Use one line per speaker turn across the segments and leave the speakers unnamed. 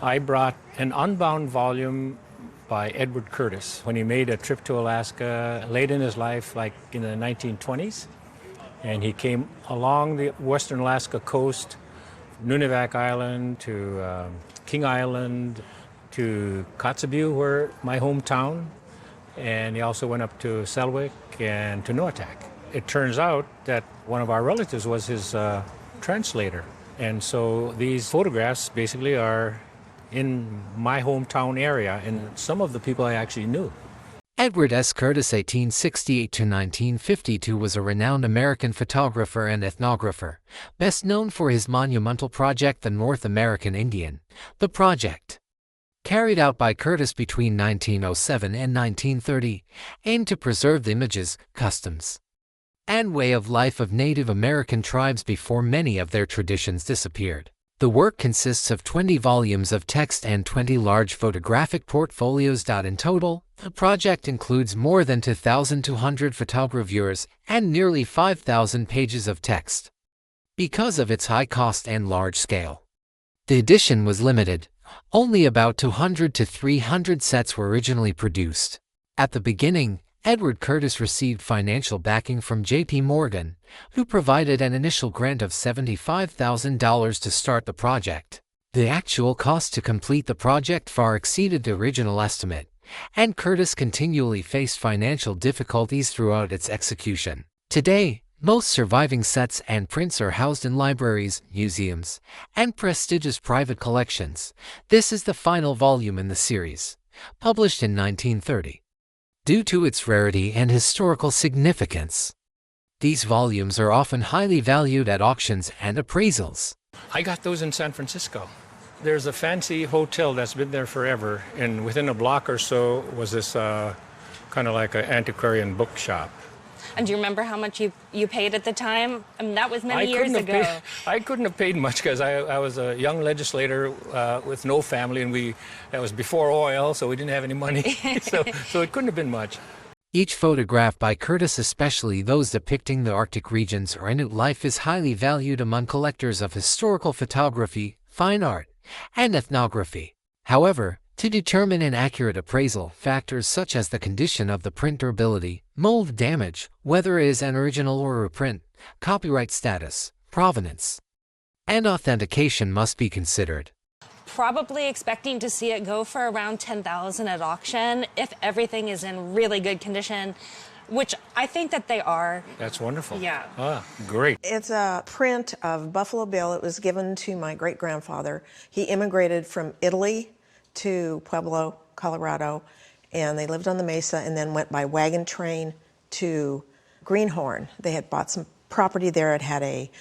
I brought an unbound volume by Edward Curtis when he made a trip to Alaska late in his life, like in the 1920s. And he came along the western Alaska coast, Nunivak Island to King Island to Kotzebue, where my hometown. And he also went up to Selwyn and to Noatak. It turns out that one of our relatives was his translator. And so these photographs basically are in my hometown area, and some of the people I actually knew.
Edward S. Curtis, 1868 to 1952, was a renowned American photographer and ethnographer, best known for his monumental project, the North American Indian. The project, carried out by Curtis between 1907 and 1930, aimed to preserve the images, customs, and way of life of Native American tribes before many of their traditions disappeared. The work consists of 20 volumes of text and 20 large photographic portfolios. In total, the project includes more than 2,200 photogravures and nearly 5,000 pages of text. Because of its high cost and large scale, the edition was limited. Only about 200 to 300 sets were originally produced. At the beginning, Edward Curtis received financial backing from J.P. Morgan, who provided an initial grant of $75,000 to start the project. The actual cost to complete the project far exceeded the original estimate, and Curtis continually faced financial difficulties throughout its execution. Today, most surviving sets and prints are housed in libraries, museums, and prestigious private collections. This is the final volume in the series, published in 1930. Due to its rarity and historical significance, these volumes are often highly valued at auctions and appraisals.
I got those in San Francisco. There's a fancy hotel that's been there forever, and within a block or so was this kind of like an antiquarian bookshop.
And do you remember how much you paid at the time? I mean, that was many years ago.
I couldn't have paid much because I was a young legislator with no family, and that was before oil, so we didn't have any money. so it couldn't have been much.
Each photograph by Curtis, especially those depicting the Arctic regions or Inuit life, is highly valued among collectors of historical photography, fine art, and ethnography. However, to determine an accurate appraisal, factors such as the condition of the print durability, mold damage, whether it is an original or a reprint, copyright status, provenance, and authentication must be considered.
Probably expecting to see it go for around $10,000 at auction if everything is in really good condition, which I think that they are.
That's wonderful.
Yeah.
Ah, great.
It's a print of Buffalo Bill. It was given to my great-grandfather. He immigrated from Italy to Pueblo, Colorado, and they lived on the mesa and then went by wagon train to Greenhorn. They had bought some property there. It had a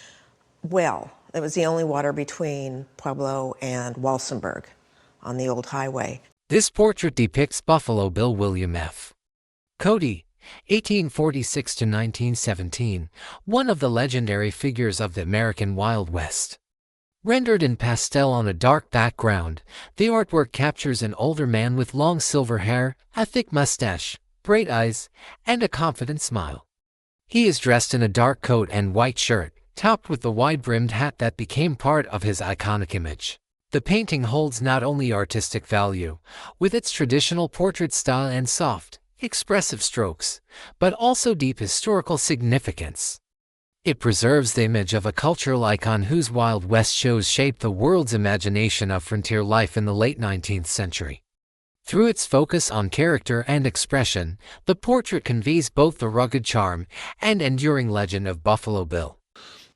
well. It was the only water between Pueblo and Walsenburg on the old highway.
This portrait depicts Buffalo Bill William F. Cody, 1846 to 1917, one of the legendary figures of the American Wild West. Rendered in pastel on a dark background, the artwork captures an older man with long silver hair, a thick mustache, bright eyes, and a confident smile. He is dressed in a dark coat and white shirt, topped with the wide-brimmed hat that became part of his iconic image. The painting holds not only artistic value, with its traditional portrait style and soft, expressive strokes, but also deep historical significance. It preserves the image of a cultural icon whose Wild West shows shaped the world's imagination of frontier life in the late 19th century. Through its focus on character and expression, the portrait conveys both the rugged charm and enduring legend of Buffalo Bill.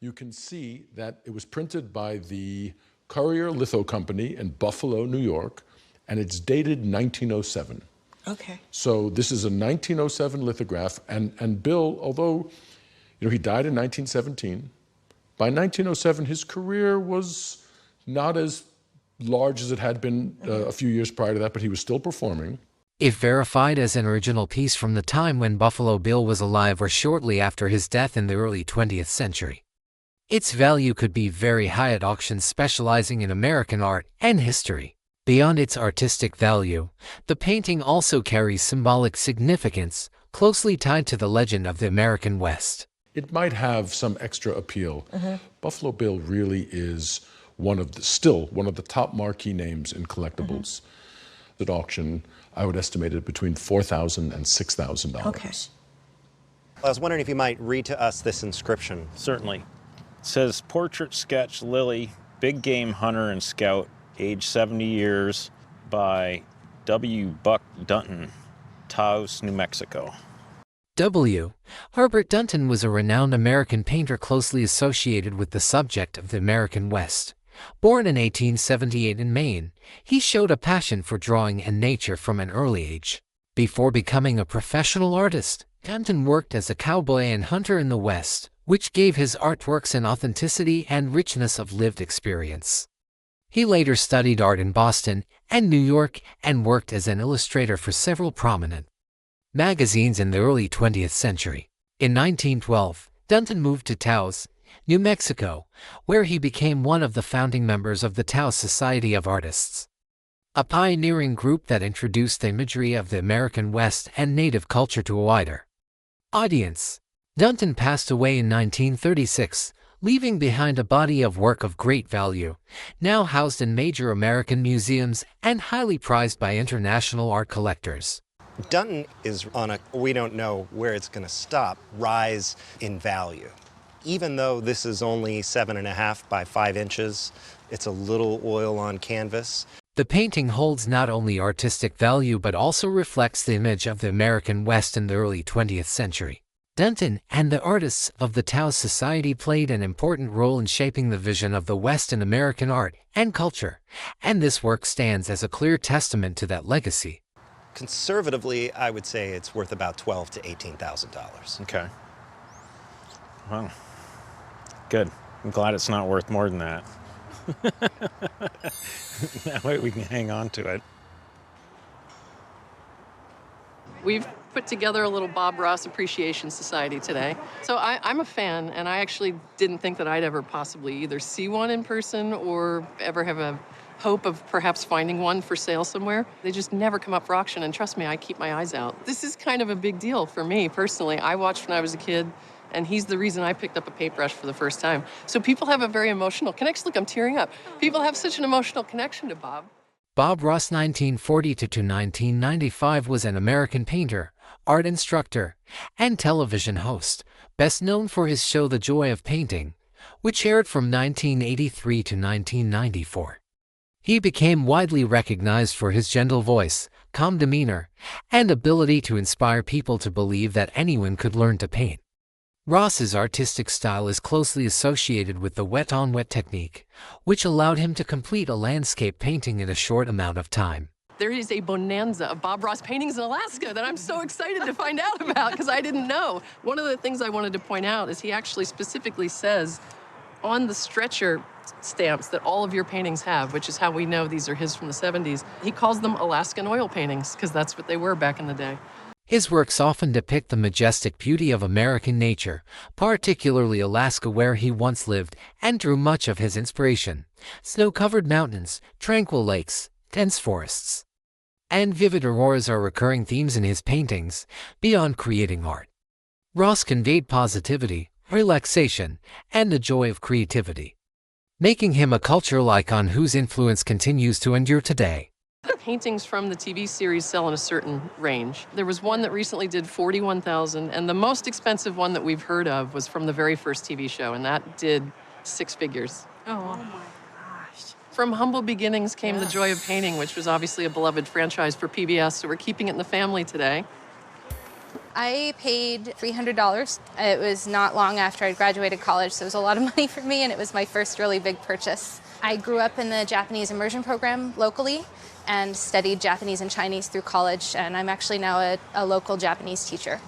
You can see that it was printed by the Courier Litho Company in Buffalo, New York, and it's dated 1907.
Okay.
So this is a 1907 lithograph, and Bill, although he died in 1917, by 1907 his career was not as large as it had been a few years prior to that, but he was still performing.
If verified as an original piece from the time when Buffalo Bill was alive or shortly after his death in the early 20th century, its value could be very high at auctions specializing in American art and history. Beyond its artistic value, the painting also carries symbolic significance, closely tied to the legend of the American West.
It might have some extra appeal. Buffalo Bill really is still one of the top marquee names in collectibles. At auction, I would estimate it between $4,000 and $6,000.
Okay.
I was wondering if you might read to us this inscription.
Certainly. It says, portrait sketch Lily, big game hunter and scout, age 70 years, by W. Buck Dunton, Taos, New Mexico.
W. Herbert Dunton was a renowned American painter closely associated with the subject of the American West. Born in 1878 in Maine, he showed a passion for drawing and nature from an early age. Before becoming a professional artist, Dunton worked as a cowboy and hunter in the West, which gave his artworks an authenticity and richness of lived experience. He later studied art in Boston and New York and worked as an illustrator for several prominent magazines in the early 20th century. In 1912, Dunton moved to Taos, New Mexico, where he became one of the founding members of the Taos Society of Artists, a pioneering group that introduced the imagery of the American West and native culture to a wider audience. Dunton passed away in 1936, leaving behind a body of work of great value, now housed in major American museums and highly prized by international art collectors.
Dunton is on a, we don't know where it's going to stop, rise in value. Even though this is only 7.5 by 5 inches, it's a little oil on canvas.
The painting holds not only artistic value but also reflects the image of the American West in the early 20th century. Dunton and the artists of the Taos Society played an important role in shaping the vision of the West in American art and culture, and this work stands as a clear testament to that legacy.
Conservatively, I would say it's worth about $12,000 to $18,000.
Okay. Well, good. I'm glad it's not worth more than that. That way we can hang on to it.
We've put together a little Bob Ross Appreciation Society today. So I'm a fan, and I actually didn't think that I'd ever possibly either see one in person or ever have a hope of perhaps finding one for sale somewhere. They just never come up for auction, and trust me, I keep my eyes out. This is kind of a big deal for me personally. I watched when I was a kid, and he's the reason I picked up a paintbrush for the first time. So people have a very emotional connection. Look, I'm tearing up. People have such an emotional connection to Bob.
Bob Ross, 1942 to 1995, was an American painter, art instructor, and television host, best known for his show The Joy of Painting, which aired from 1983 to 1994. He became widely recognized for his gentle voice, calm demeanor, and ability to inspire people to believe that anyone could learn to paint. Ross's artistic style is closely associated with the wet-on-wet technique, which allowed him to complete a landscape painting in a short amount of time.
There is a bonanza of Bob Ross paintings in Alaska that I'm so excited to find out about because I didn't know. One of the things I wanted to point out is he actually specifically says on the stretcher stamps that all of your paintings have, which is how we know these are his from the 70s, he calls them Alaskan oil paintings because that's what they were back in the day.
His works often depict the majestic beauty of American nature, particularly Alaska where he once lived, and drew much of his inspiration. Snow-covered mountains, tranquil lakes, dense forests, and vivid auroras are recurring themes in his paintings, beyond creating art. Ross conveyed positivity, relaxation, and the joy of creativity, making him a cultural icon whose influence continues to endure today.
Paintings from the TV series sell in a certain range. There was one that recently did $41,000, and the most expensive one that we've heard of was from the very first TV show, and that did 6 figures.
Oh my gosh.
From humble beginnings came The Joy of Painting, which was obviously a beloved franchise for PBS, so we're keeping it in the family today.
I paid $300. It was not long after I graduated college, so it was a lot of money for me, and it was my first really big purchase. I grew up in the Japanese immersion program locally and studied Japanese and Chinese through college, and I'm actually now a local Japanese teacher.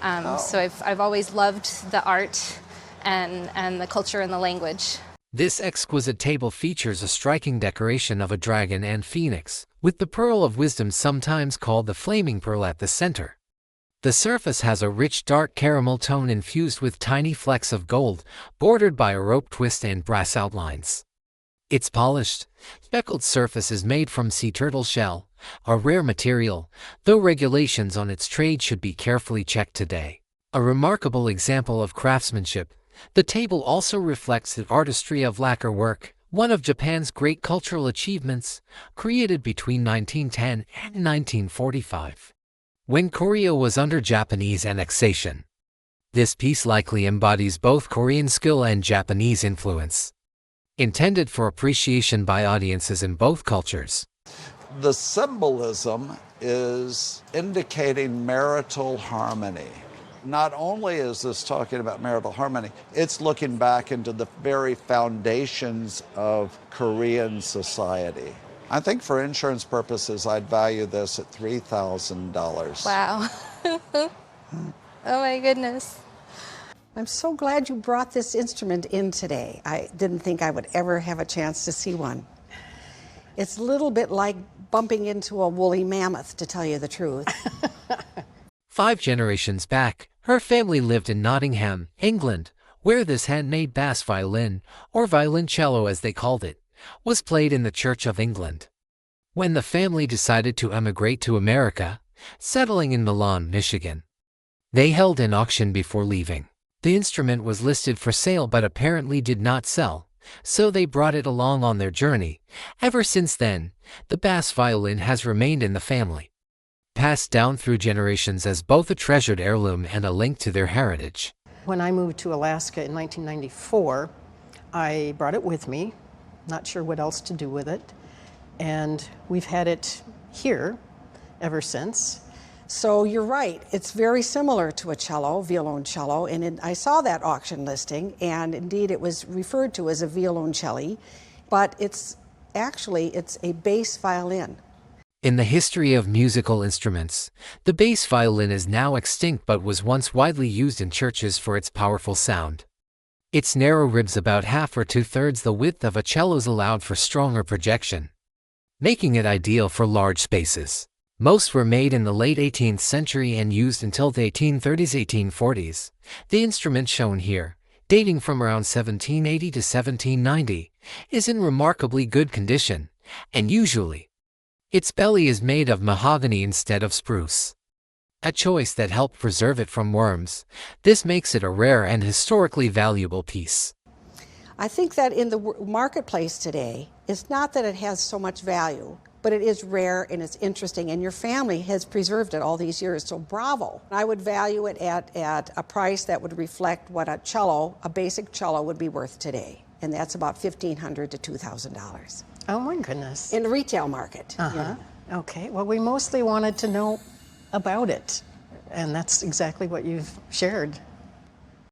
So I've always loved the art and the culture and the language.
This exquisite table features a striking decoration of a dragon and phoenix, with the pearl of wisdom, sometimes called the flaming pearl, at the center. The surface has a rich dark caramel tone infused with tiny flecks of gold, bordered by a rope twist and brass outlines. Its polished, speckled surface is made from sea turtle shell, a rare material, though regulations on its trade should be carefully checked today. A remarkable example of craftsmanship, the table also reflects the artistry of lacquer work, one of Japan's great cultural achievements, created between 1910 and 1945, when Korea was under Japanese annexation. This piece likely embodies both Korean skill and Japanese influence, intended for appreciation by audiences in both cultures.
The symbolism is indicating marital harmony. Not only is this talking about marital harmony, it's looking back into the very foundations of Korean society. I think for insurance purposes, I'd value this at $3,000.
Wow. Oh my goodness.
I'm so glad you brought this instrument in today. I didn't think I would ever have a chance to see one. It's a little bit like bumping into a woolly mammoth, to tell you the truth.
5 generations back, her family lived in Nottingham, England, where this handmade bass violin, or violoncello as they called it, was played in the Church of England. When the family decided to emigrate to America, settling in Milan, Michigan, they held an auction before leaving. The instrument was listed for sale but apparently did not sell, so they brought it along on their journey. Ever since then, the bass violin has remained in the family, passed down through generations as both a treasured heirloom and a link to their heritage.
When I moved to Alaska in 1994, I brought it with me, not sure what else to do with it, and we've had it here ever since.
So you're right, it's very similar to a cello, violoncello, and I saw that auction listing, and indeed it was referred to as a violoncelli, but it's a bass violin.
In the history of musical instruments, the bass violin is now extinct but was once widely used in churches for its powerful sound. Its narrow ribs, about half or 2/3 the width of a cello's, allowed for stronger projection, making it ideal for large spaces. Most were made in the late 18th century and used until the 1830s-1840s. The instrument shown here, dating from around 1780 to 1790, is in remarkably good condition, and usually, its belly is made of mahogany instead of spruce, a choice that helped preserve it from worms. This makes it a rare and historically valuable piece.
I think that in the marketplace today, it's not that it has so much value, but it is rare and it's interesting, and your family has preserved it all these years, so bravo. I would value it at a price that would reflect what a basic cello would be worth today, and that's about $1,500 to $2,000.
Oh my goodness.
In the retail market.
Uh-huh. Yeah. Okay, well, we mostly wanted to know about it, and that's exactly what you've shared.